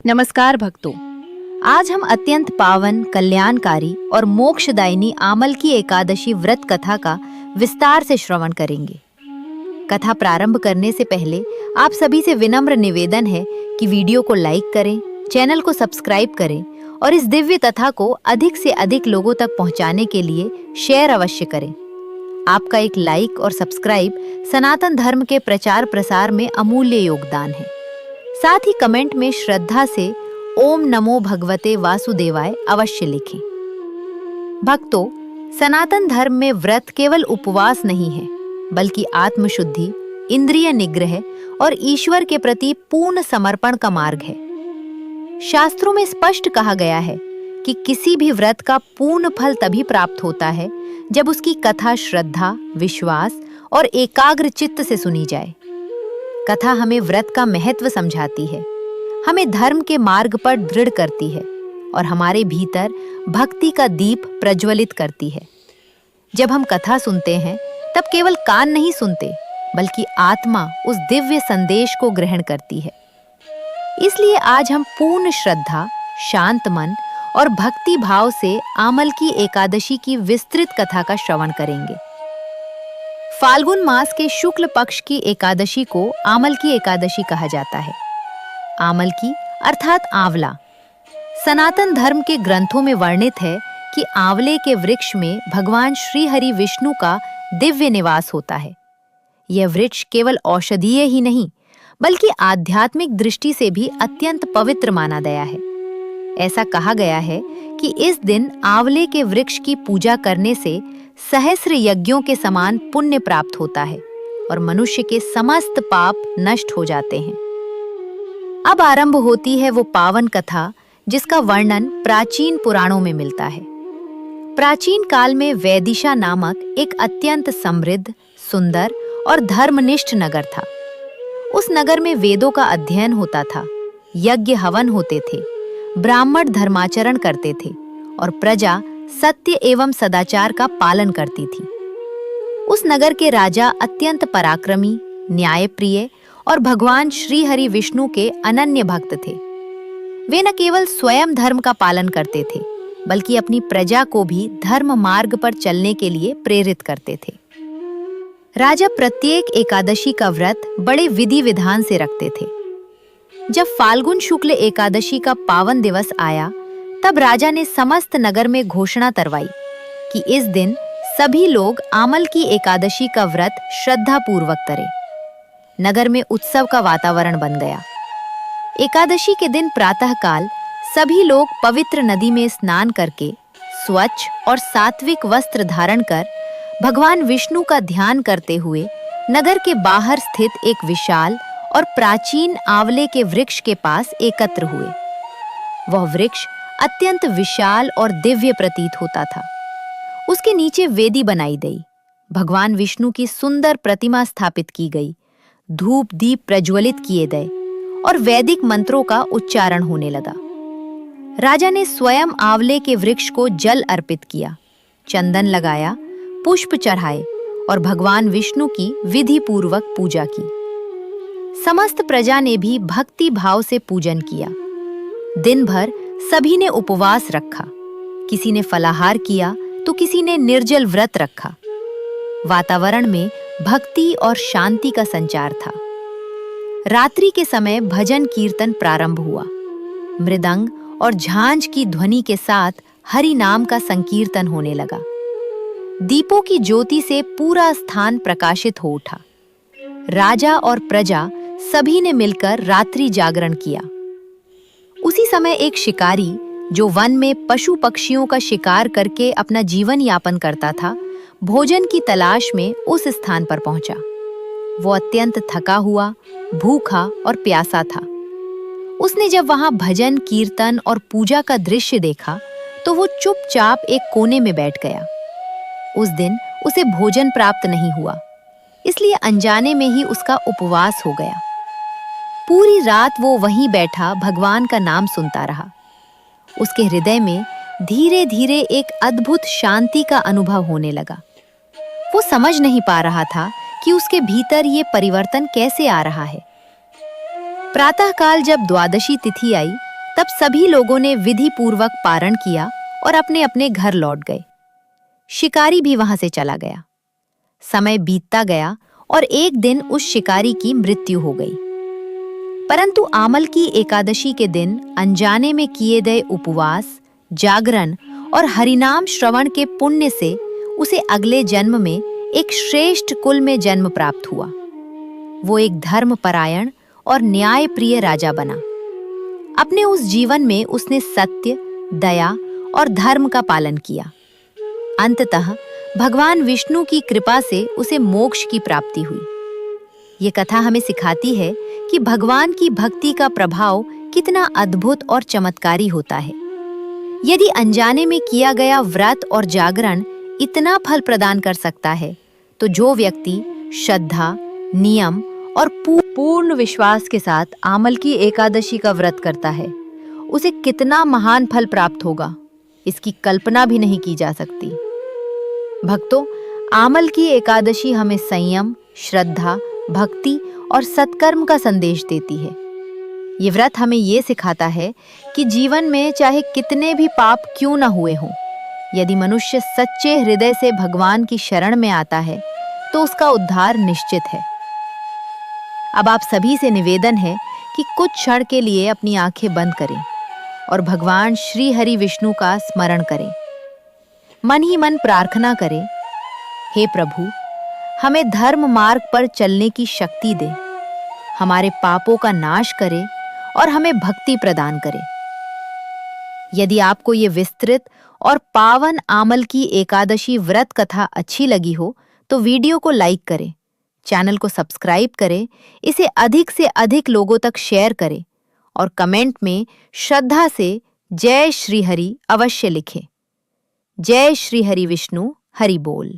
नमस्कार भक्तों, आज हम अत्यंत पावन, कल्याणकारी और मोक्षदायिनी आमल की एकादशी व्रत कथा का विस्तार से श्रवण करेंगे। कथा प्रारंभ करने से पहले आप सभी से विनम्र निवेदन है कि वीडियो को लाइक करें, चैनल को सब्सक्राइब करें और इस दिव्य कथा को अधिक से अधिक लोगों तक पहुंचाने के लिए शेयर अवश्य करें। आपका एक लाइक और सब्सक्राइब सनातन धर्म के प्रचार प्रसार में अमूल्य योगदान है। साथ ही कमेंट में श्रद्धा से ओम नमो भगवते वासुदेवाय अवश्य लिखें। भक्तों, सनातन धर्म में व्रत केवल उपवास नहीं है, बल्कि आत्मशुद्धि, इंद्रिय निग्रह और ईश्वर के प्रति पूर्ण समर्पण का मार्ग है। शास्त्रों में स्पष्ट कहा गया है कि किसी भी व्रत का पूर्ण फल तभी प्राप्त होता है जब उसकी कथा श्रद्धा, विश्वास और एकाग्र चित्त से सुनी जाए। कथा हमें व्रत का महत्व समझाती है, हमें धर्म के मार्ग पर दृढ़ करती है और हमारे भीतर भक्ति का दीप प्रज्वलित करती है। जब हम कथा सुनते हैं तब केवल कान नहीं सुनते, बल्कि आत्मा उस दिव्य संदेश को ग्रहण करती है। इसलिए आज हम पूर्ण श्रद्धा, शांत मन और भक्ति भाव से आमल की एकादशी की विस्तृत कथा का श्रवण करेंगे। फाल्गुन मास के शुक्ल पक्ष की एकादशी को आमल की एकादशी कहा जाता है। आमल की अर्थात आंवला। सनातन धर्म के ग्रंथों में वर्णित है कि आंवले के वृक्ष में भगवान श्री हरि विष्णु का दिव्य निवास होता है। यह वृक्ष केवल औषधीय ही नहीं, बल्कि आध्यात्मिक दृष्टि से भी अत्यंत पवित्र माना गया है। ऐसा कहा गया है कि इस दिन आंवले के वृक्ष की पूजा करने से सहस्र यज्ञों के समान पुण्य प्राप्त होता है और मनुष्य के समस्त पाप नष्ट हो जाते हैं। अब आरंभ होती है वो पावन कथा जिसका वर्णन प्राचीन पुराणों में मिलता है। प्राचीन काल में वैदिशा नामक एक अत्यंत समृद्ध, सुंदर और धर्मनिष्ठ नगर था। उस नगर में वेदों का अध्ययन होता था, यज्ञ हवन होते थे, ब्राह्मण धर्माचरण करते थे और प्रजा सत्य एवं सदाचार का पालन करती थी। उस नगर के राजा अत्यंत पराक्रमी, न्यायप्रिय और भगवान श्री हरि विष्णु के अनन्य भक्त थे। वे न केवल स्वयं धर्म का पालन करते थे, बल्कि अपनी प्रजा को भी धर्म मार्ग पर चलने के लिए प्रेरित करते थे। राजा प्रत्येक एकादशी का व्रत बड़े विधि विधान से रखते थे। जब फाल्गुन शुक्ल एकादशी का पावन दिवस आया, तब राजा ने समस्त नगर में घोषणा करवाई कि इस दिन सभी लोग आमल की एकादशी का व्रत श्रद्धा पूर्वक करें। नगर में उत्सव का वातावरण बन गया। एकादशी के दिन प्रातःकाल सभी लोग पवित्र नदी में स्नान करके स्वच्छ और सात्विक वस्त्र धारण कर भगवान विष्णु का ध्यान करते हुए नगर के बाहर स्थित एक विशाल और प्राचीन आंवले के वृक्ष के पास एकत्र हुए। वह वृक्ष अत्यंत विशाल और दिव्य प्रतीत होता था। उसके नीचे वेदी बनाई गई, भगवान विष्णु की सुंदर प्रतिमा स्थापित की गई, धूप दीप प्रज्वलित किए गए और वैदिक मंत्रों का उच्चारण होने लगा। राजा ने स्वयं आंवले के वृक्ष को जल अर्पित किया, चंदन लगाया, पुष्प चढ़ाए और भगवान विष्णु की विधि पूर्वक पूजा की। समस्त प्रजा ने भी भक्ति भाव से पूजन किया। दिन भर सभी ने उपवास रखा, किसी ने फलाहार किया तो किसी ने निर्जल व्रत रखा। वातावरण में भक्ति और शांति का संचार था। रात्रि के समय भजन कीर्तन प्रारंभ हुआ। मृदंग और झांझ की ध्वनि के साथ हरि नाम का संकीर्तन होने लगा। दीपों की ज्योति से पूरा स्थान प्रकाशित हो उठा। राजा और प्रजा सभी ने मिलकर रात्रि जागरण किया। उसी समय एक शिकारी जो वन में पशु पक्षियों का शिकार करके अपना जीवन यापन करता था, भोजन की तलाश में उस स्थान पर पहुंचा। वो अत्यंत थका हुआ, भूखा और प्यासा था। उसने जब वहां भजन कीर्तन और पूजा का दृश्य देखा तो वो चुपचाप एक कोने में बैठ गया। उस दिन उसे भोजन प्राप्त नहीं हुआ, इसलिए अनजाने में ही उसका उपवास हो गया। पूरी रात वो वहीं बैठा भगवान का नाम सुनता रहा। उसके हृदय में धीरे धीरे एक अद्भुत शांति का अनुभव होने लगा। वो समझ नहीं पा रहा था कि उसके भीतर ये परिवर्तन कैसे आ रहा है। प्रातःकाल जब द्वादशी तिथि आई तब सभी लोगों ने विधि पूर्वक पारण किया और अपने अपने घर लौट गए। शिकारी भी वहां से चला गया। समय बीतता गया और एक दिन उस शिकारी की मृत्यु हो गई। परंतु आमल की एकादशी के दिन अनजाने में किए गए उपवास, जागरण और हरिनाम श्रवण के पुण्य से उसे अगले जन्म में एक श्रेष्ठ कुल में जन्म प्राप्त हुआ। वो एक धर्मपरायण और न्यायप्रिय राजा बना। अपने उस जीवन में उसने सत्य, दया और धर्म का पालन किया। अंततः भगवान विष्णु की कृपा से उसे मोक्ष की प्राप्ति हुई। ये कथा हमें सिखाती है कि भगवान की भक्ति का प्रभाव कितना अद्भुत और चमत्कारी होता है। यदि अनजाने में किया गया व्रत और जागरण इतना फल प्रदान कर सकता है, तो जो व्यक्ति श्रद्धा, नियम और पूर्ण विश्वास के साथ आमल की एकादशी का व्रत करता है, उसे कितना महान फल प्राप्त होगा, इसकी कल्पना भी नहीं की जा सकती। भक्तों, आमल की एकादशी हमें संयम, श्रद्धा, भक्ति और सत्कर्म का संदेश देती है। ये व्रत हमें ये सिखाता है कि जीवन में चाहे कितने भी पाप क्यों न हुए हों, यदि मनुष्य सच्चे हृदय से भगवान की शरण में आता है तो उसका उद्धार निश्चित है। अब आप सभी से निवेदन है कि कुछ क्षण के लिए अपनी आंखें बंद करें और भगवान श्री हरि विष्णु का स्मरण करें। मन ही मन प्रार्थना करें, हे प्रभु, हमें धर्म मार्ग पर चलने की शक्ति दे, हमारे पापों का नाश करे और हमें भक्ति प्रदान करे। यदि आपको ये विस्तृत और पावन आमल की एकादशी व्रत कथा अच्छी लगी हो तो वीडियो को लाइक करें, चैनल को सब्सक्राइब करें, इसे अधिक से अधिक लोगों तक शेयर करें और कमेंट में श्रद्धा से जय श्री हरि अवश्य लिखें। जय श्री हरि विष्णु, हरि बोल।